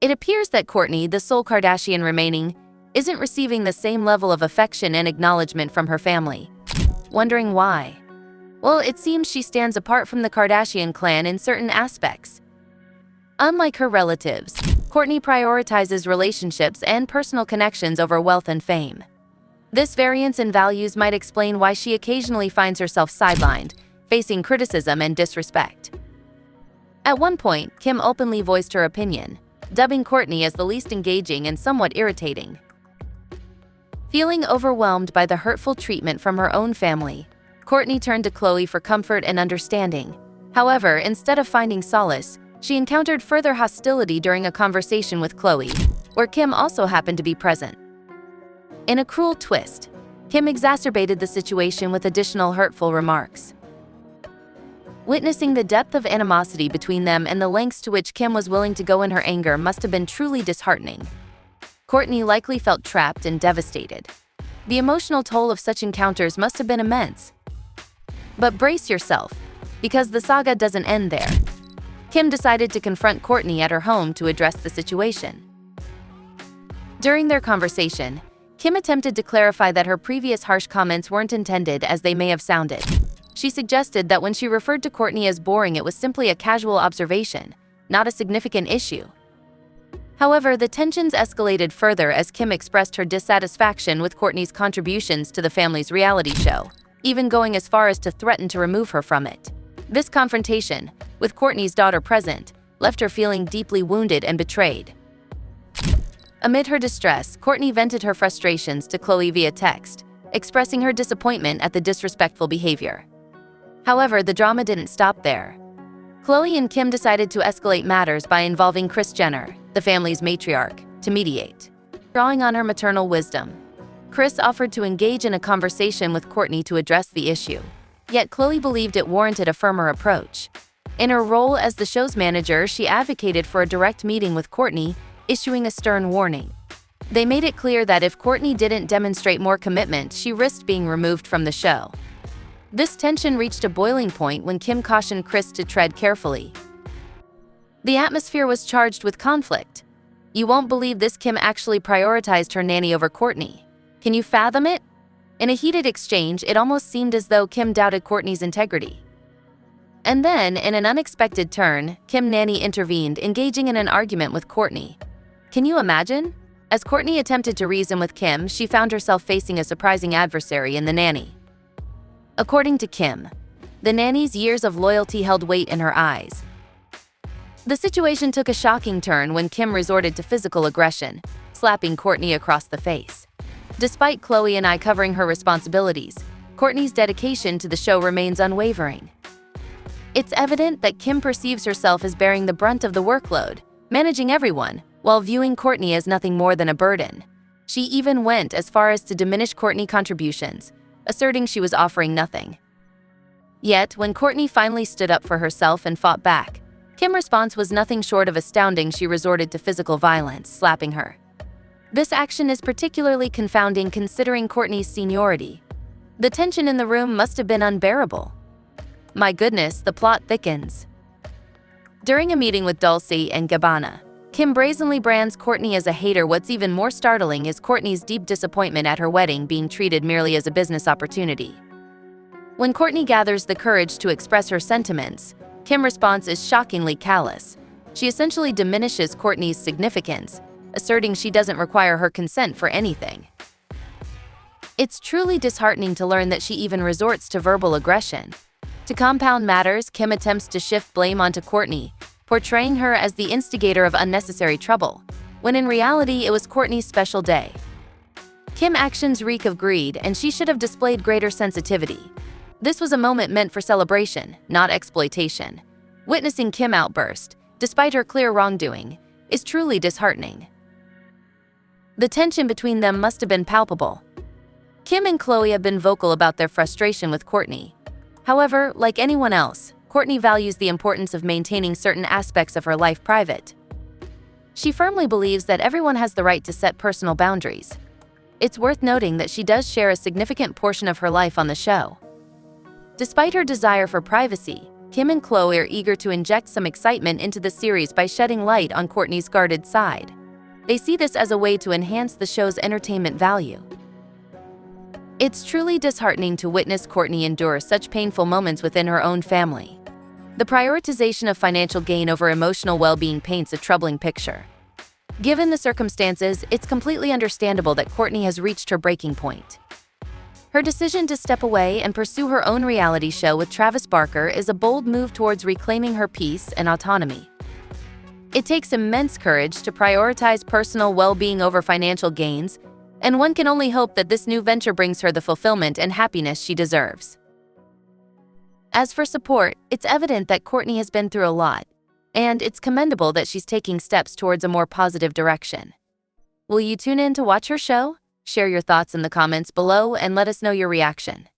It appears that Kourtney, the sole Kardashian remaining, isn't receiving the same level of affection and acknowledgement from her family. Wondering why? Well, it seems she stands apart from the Kardashian clan in certain aspects. Unlike her relatives, Kourtney prioritizes relationships and personal connections over wealth and fame. This variance in values might explain why she occasionally finds herself sidelined, facing criticism and disrespect. At one point, Kim openly voiced her opinion, dubbing Kourtney as the least engaging and somewhat irritating. Feeling overwhelmed by the hurtful treatment from her own family, Kourtney turned to Khloé for comfort and understanding. However, instead of finding solace, she encountered further hostility during a conversation with Khloé, where Kim also happened to be present. In a cruel twist, Kim exacerbated the situation with additional hurtful remarks. Witnessing the depth of animosity between them and the lengths to which Kim was willing to go in her anger must have been truly disheartening. Kourtney likely felt trapped and devastated. The emotional toll of such encounters must have been immense. But brace yourself, because the saga doesn't end there. Kim decided to confront Kourtney at her home to address the situation. During their conversation, Kim attempted to clarify that her previous harsh comments weren't intended as they may have sounded. She suggested that when she referred to Kourtney as boring, it was simply a casual observation, not a significant issue. However, the tensions escalated further as Kim expressed her dissatisfaction with Kourtney's contributions to the family's reality show, even going as far as to threaten to remove her from it. This confrontation, with Kourtney's daughter present, left her feeling deeply wounded and betrayed. Amid her distress, Kourtney vented her frustrations to Khloé via text, expressing her disappointment at the disrespectful behavior. However, the drama didn't stop there. Khloé and Kim decided to escalate matters by involving Kris Jenner, the family's matriarch, to mediate. Drawing on her maternal wisdom, Kris offered to engage in a conversation with Kourtney to address the issue. Yet Khloé believed it warranted a firmer approach. In her role as the show's manager, she advocated for a direct meeting with Kourtney, issuing a stern warning. They made it clear that if Kourtney didn't demonstrate more commitment, she risked being removed from the show. This tension reached a boiling point when Kim cautioned Kris to tread carefully. The atmosphere was charged with conflict. You won't believe this, Kim actually prioritized her nanny over Kourtney. Can you fathom it? In a heated exchange, it almost seemed as though Kim doubted Kourtney's integrity. And then, in an unexpected turn, Kim nanny intervened, engaging in an argument with Kourtney. Can you imagine? As Kourtney attempted to reason with Kim, she found herself facing a surprising adversary in the nanny. According to Kim, the nanny's years of loyalty held weight in her eyes. The situation took a shocking turn when Kim resorted to physical aggression, slapping Kourtney across the face. Despite Khloé and I covering her responsibilities, Kourtney's dedication to the show remains unwavering. It's evident that Kim perceives herself as bearing the brunt of the workload, managing everyone, while viewing Kourtney as nothing more than a burden. She even went as far as to diminish Kourtney's contributions, asserting she was offering nothing. Yet, when Kourtney finally stood up for herself and fought back, Kim's response was nothing short of astounding. She resorted to physical violence, slapping her. This action is particularly confounding considering Kourtney's seniority. The tension in the room must have been unbearable. My goodness, the plot thickens. During a meeting with Dolce and Gabbana, Kim brazenly brands Kourtney as a hater. What's even more startling is Kourtney's deep disappointment at her wedding being treated merely as a business opportunity. When Kourtney gathers the courage to express her sentiments, Kim's response is shockingly callous. She essentially diminishes Kourtney's significance, asserting she doesn't require her consent for anything. It's truly disheartening to learn that she even resorts to verbal aggression. To compound matters, Kim attempts to shift blame onto Kourtney, portraying her as the instigator of unnecessary trouble, when in reality it was Kourtney's special day. Kim's actions reek of greed, and she should have displayed greater sensitivity. This was a moment meant for celebration, not exploitation. Witnessing Kim outburst, despite her clear wrongdoing, is truly disheartening. The tension between them must have been palpable. Kim and Khloé have been vocal about their frustration with Kourtney. However, like anyone else, Kourtney values the importance of maintaining certain aspects of her life private. She firmly believes that everyone has the right to set personal boundaries. It's worth noting that she does share a significant portion of her life on the show. Despite her desire for privacy, Kim and Khloé are eager to inject some excitement into the series by shedding light on Kourtney's guarded side. They see this as a way to enhance the show's entertainment value. It's truly disheartening to witness Kourtney endure such painful moments within her own family. The prioritization of financial gain over emotional well-being paints a troubling picture. Given the circumstances, it's completely understandable that Kourtney has reached her breaking point. Her decision to step away and pursue her own reality show with Travis Barker is a bold move towards reclaiming her peace and autonomy. It takes immense courage to prioritize personal well-being over financial gains, and one can only hope that this new venture brings her the fulfillment and happiness she deserves. As for support, it's evident that Kourtney has been through a lot, and it's commendable that she's taking steps towards a more positive direction. Will you tune in to watch her show? Share your thoughts in the comments below and let us know your reaction.